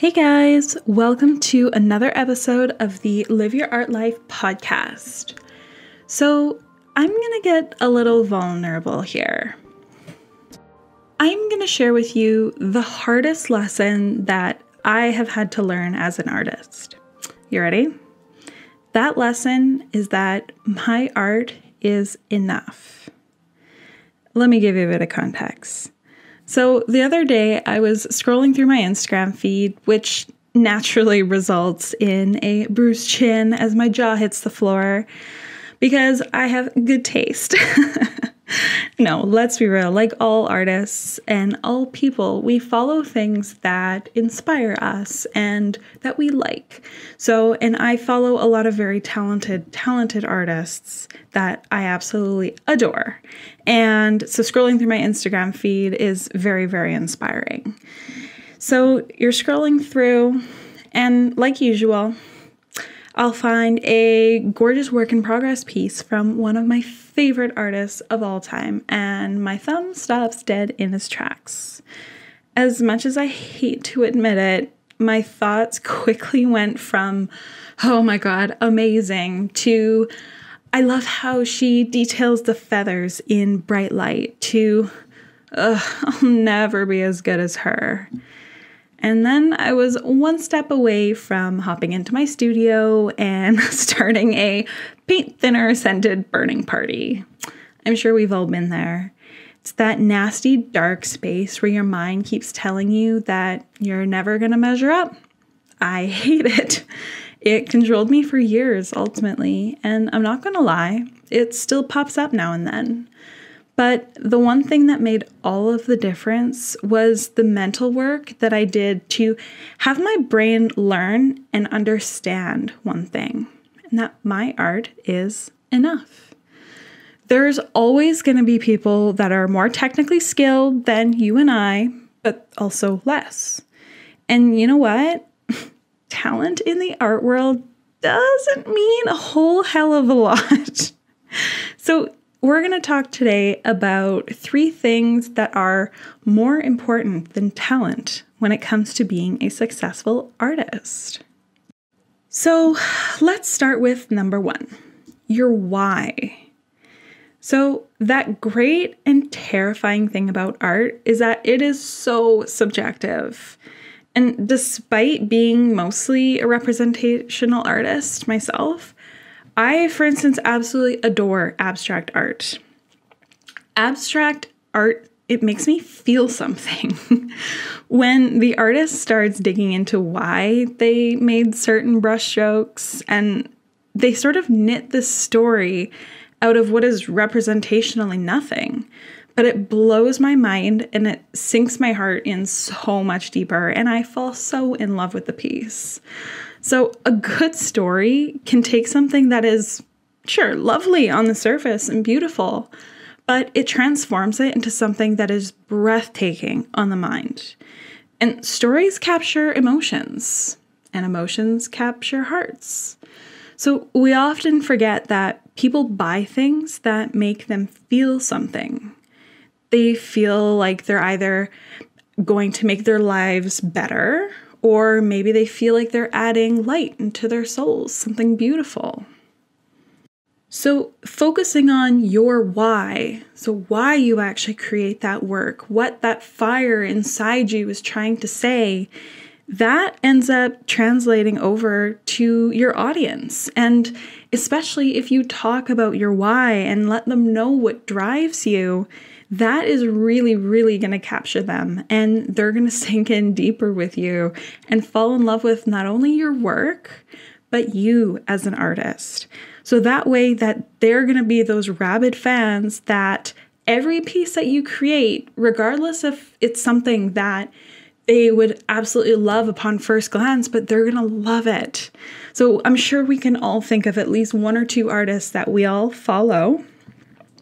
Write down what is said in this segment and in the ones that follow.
Hey guys, welcome to another episode of the Live Your Art Life podcast. So, I'm gonna get a little vulnerable here. I'm gonna share with you the hardest lesson that I have had to learn as an artist. You ready? That lesson is that my art is enough. Let me give you a bit of context. So the other day I was scrolling through my Instagram feed, which naturally results in a bruised chin as my jaw hits the floor because I have good taste. No, let's be real. Like all artists and all people, we follow things that inspire us and that we like. And I follow a lot of very talented artists that I absolutely adore. And so scrolling through my Instagram feed is very, very inspiring. So you're scrolling through, and like usual, I'll find a gorgeous work in progress piece from one of my favorite artists of all time, and my thumb stops dead in its tracks. As much as I hate to admit it, my thoughts quickly went from, oh my god, amazing, to I love how she details the feathers in bright light, to I'll never be as good as her. And then I was one step away from hopping into my studio and starting a paint thinner scented burning party. I'm sure we've all been there. It's that nasty dark space where your mind keeps telling you that you're never going to measure up. I hate it. It controlled me for years, ultimately, and I'm not going to lie, it still pops up now and then. But the one thing that made all of the difference was the mental work that I did to have my brain learn and understand one thing, and that my art is enough. There's always going to be people that are more technically skilled than you and I, but also less. And you know what? Talent in the art world doesn't mean a whole hell of a lot. So we're going to talk today about 3 things that are more important than talent when it comes to being a successful artist. So let's start with number 1, your why. So that great and terrifying thing about art is that it is so subjective. And despite being mostly a representational artist myself, I, for instance, absolutely adore abstract art. Abstract art, it makes me feel something. When the artist starts digging into why they made certain brushstrokes and they sort of knit this story out of what is representationally nothing. But it blows my mind and it sinks my heart in so much deeper, and I fall so in love with the piece. So a good story can take something that is, sure, lovely on the surface and beautiful, but it transforms it into something that is breathtaking on the mind. And stories capture emotions, and emotions capture hearts. So we often forget that people buy things that make them feel something. They feel like they're either going to make their lives better, or maybe they feel like they're adding light into their souls, something beautiful. So focusing on your why, so why you actually create that work, what that fire inside you is trying to say, that ends up translating over to your audience. And especially if you talk about your why and let them know what drives you, that is really, really going to capture them, and they're going to sink in deeper with you and fall in love with not only your work, but you as an artist. So that way that they're going to be those rabid fans that every piece that you create, regardless if it's something that they would absolutely love upon first glance, but they're going to love it. So I'm sure we can all think of at least 1 or 2 artists that we all follow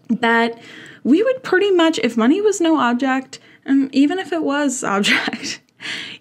that we would pretty much, if money was no object, and even if it was object,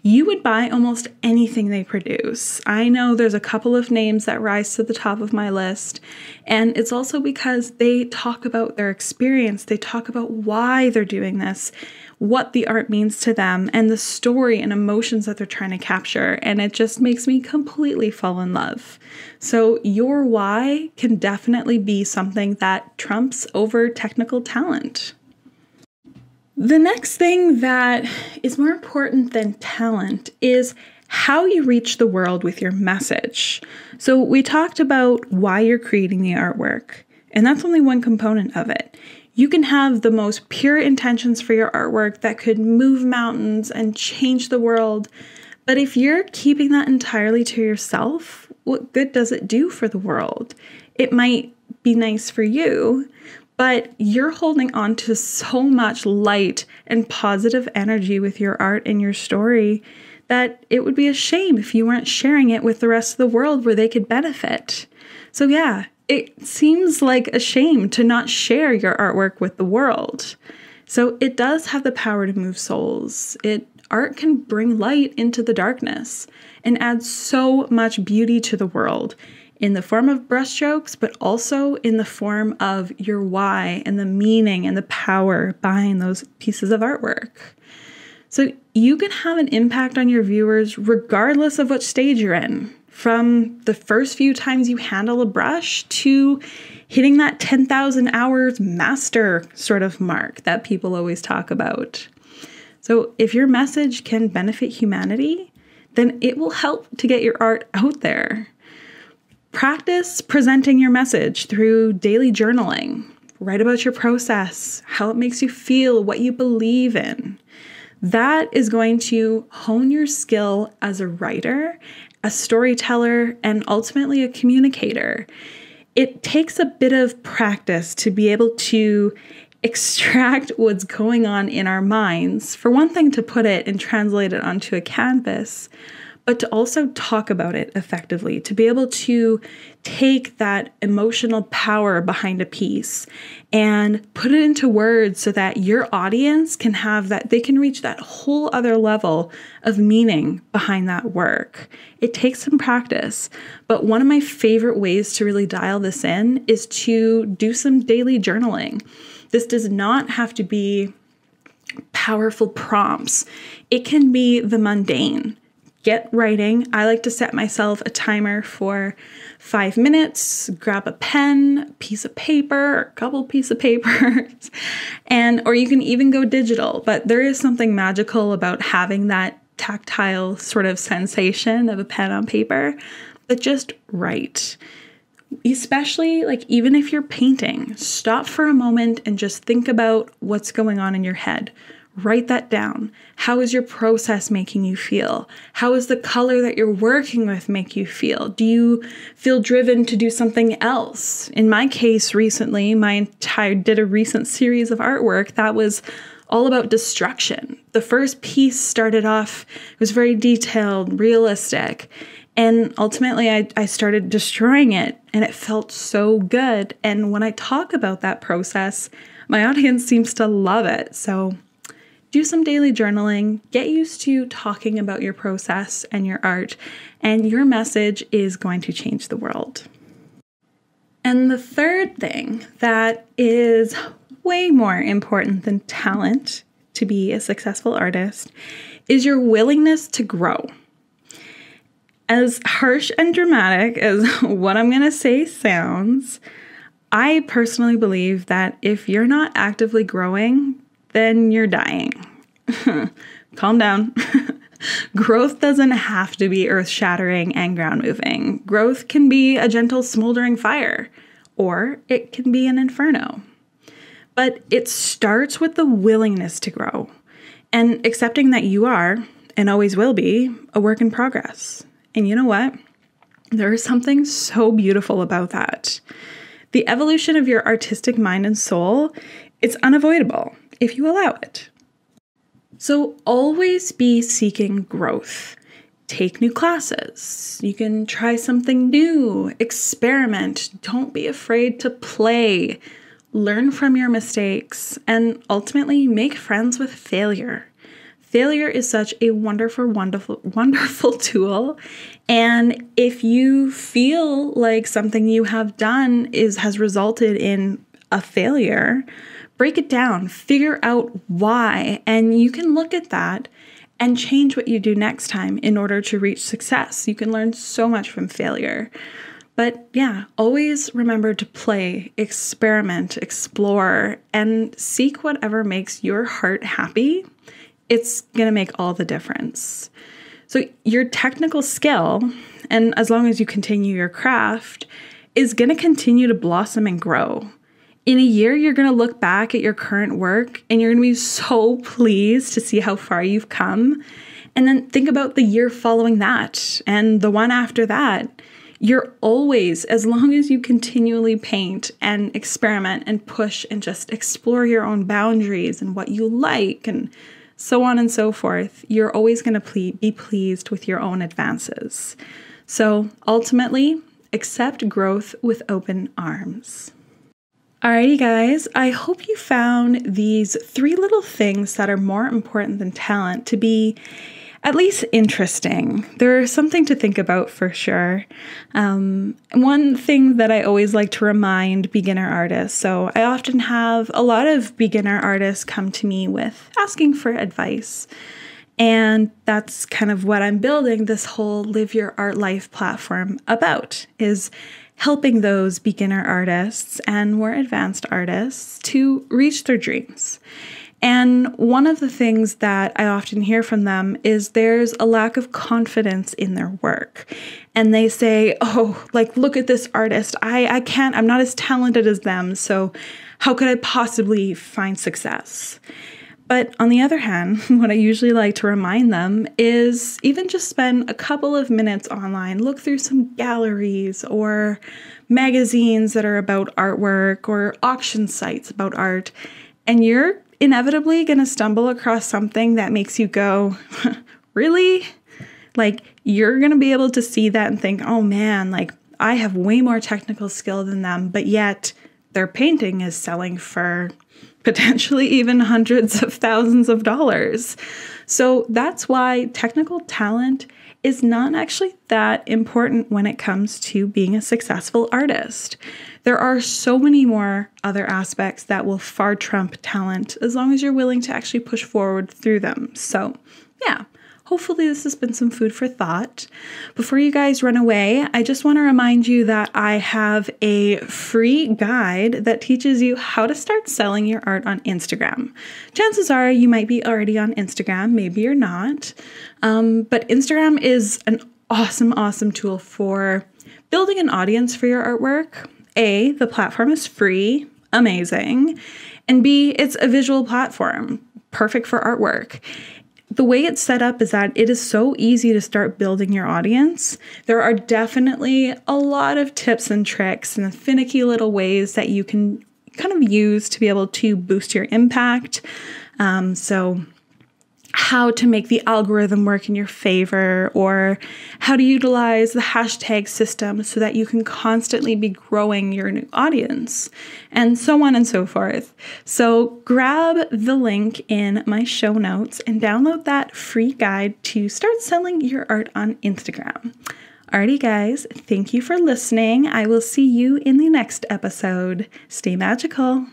you would buy almost anything they produce. I know there's a couple of names that rise to the top of my list, and it's also because they talk about their experience. They talk about why they're doing this, what the art means to them, and the story and emotions that they're trying to capture, and it just makes me completely fall in love. So your why can definitely be something that trumps over technical talent. The next thing that is more important than talent is how you reach the world with your message. So we talked about why you're creating the artwork, and that's only one component of it. You can have the most pure intentions for your artwork that could move mountains and change the world, but if you're keeping that entirely to yourself, what good does it do for the world? It might be nice for you, but you're holding on to so much light and positive energy with your art and your story that it would be a shame if you weren't sharing it with the rest of the world where they could benefit. So yeah, it seems like a shame to not share your artwork with the world. So it does have the power to move souls. Art can bring light into the darkness and add so much beauty to the world, in the form of brushstrokes, but also in the form of your why and the meaning and the power behind those pieces of artwork. So you can have an impact on your viewers regardless of which stage you're in, from the first few times you handle a brush to hitting that 10,000 hours master sort of mark that people always talk about. So if your message can benefit humanity, then it will help to get your art out there. Practice presenting your message through daily journaling. Write about your process, how it makes you feel, what you believe in. That is going to hone your skill as a writer, a storyteller, and ultimately a communicator. It takes a bit of practice to be able to extract what's going on in our minds. For one thing, to put it and translate it onto a canvas, but to also talk about it effectively, to be able to take that emotional power behind a piece and put it into words so that your audience can have that, they can reach that whole other level of meaning behind that work. It takes some practice, but one of my favorite ways to really dial this in is to do some daily journaling. This does not have to be powerful prompts. It can be the mundane. Get writing. I like to set myself a timer for 5 minutes, grab a pen, piece of paper, a couple pieces of papers, or you can even go digital. But there is something magical about having that tactile sort of sensation of a pen on paper, but just write. Especially even if you're painting, stop for a moment and just think about what's going on in your head. Write that down. How is your process making you feel? How is the color that you're working with make you feel? Do you feel driven to do something else? In my case, recently, did a recent series of artwork that was all about destruction. The first piece started off, it was very detailed, realistic, and ultimately I started destroying it, and it felt so good. And when I talk about that process, my audience seems to love it. So do some daily journaling, get used to talking about your process and your art, and your message is going to change the world. And the third thing that is way more important than talent to be a successful artist is your willingness to grow. As harsh and dramatic as what I'm going to say sounds, I personally believe that if you're not actively growing, then you're dying. Calm down. Growth doesn't have to be earth-shattering and ground-moving. Growth can be a gentle smoldering fire, or it can be an inferno. But it starts with the willingness to grow and accepting that you are, and always will be, a work in progress. And you know what? There is something so beautiful about that. The evolution of your artistic mind and soul, it's unavoidable if you allow it. So always be seeking growth. Take new classes. You can try something new, experiment. Don't be afraid to play. Learn from your mistakes and ultimately make friends with failure. Failure is such a wonderful tool. And if you feel like something you have done has resulted in a failure, break it down, figure out why, and you can look at that and change what you do next time in order to reach success. You can learn so much from failure. But yeah, always remember to play, experiment, explore, and seek whatever makes your heart happy. It's going to make all the difference. So your technical skill, and as long as you continue your craft, is going to continue to blossom and grow. In a year, you're going to look back at your current work and you're going to be so pleased to see how far you've come. And then think about the year following that and the one after that. You're always, as long as you continually paint and experiment and push and just explore your own boundaries and what you like and so on and so forth, you're always going to be pleased with your own advances. So ultimately, accept growth with open arms. Alrighty guys, I hope you found these 3 little things that are more important than talent to be at least interesting. There's something to think about for sure. One thing that I always like to remind beginner artists, so I often have a lot of beginner artists come to me with asking for advice. And that's kind of what I'm building this whole Live Your Art Life platform about, is helping those beginner artists and more advanced artists to reach their dreams. And one of the things that I often hear from them is there's a lack of confidence in their work. And they say, oh, like, look at this artist. I can't, I'm not as talented as them. So how could I possibly find success? But on the other hand, what I usually like to remind them is even just spend a couple of minutes online, look through some galleries or magazines that are about artwork or auction sites about art, and you're inevitably going to stumble across something that makes you go, really? Like, you're going to be able to see that and think, oh man, like, I have way more technical skill than them, but yet their painting is selling for potentially even hundreds of thousands of dollars. So that's why technical talent is not actually that important when it comes to being a successful artist. There are so many more other aspects that will far trump talent as long as you're willing to actually push forward through them. So yeah, hopefully this has been some food for thought. Before you guys run away, I just want to remind you that I have a free guide that teaches you how to start selling your art on Instagram. Chances are you might be already on Instagram, maybe you're not. But Instagram is an awesome tool for building an audience for your artwork. A, the platform is free, amazing. And B, it's a visual platform, perfect for artwork. The way it's set up is that it is so easy to start building your audience. There are definitely a lot of tips and tricks and finicky little ways that you can kind of use to be able to boost your impact. So how to make the algorithm work in your favor, or how to utilize the hashtag system so that you can constantly be growing your new audience, and so on and so forth. So grab the link in my show notes and download that free guide to start selling your art on Instagram. Alrighty guys, thank you for listening. I will see you in the next episode. Stay magical.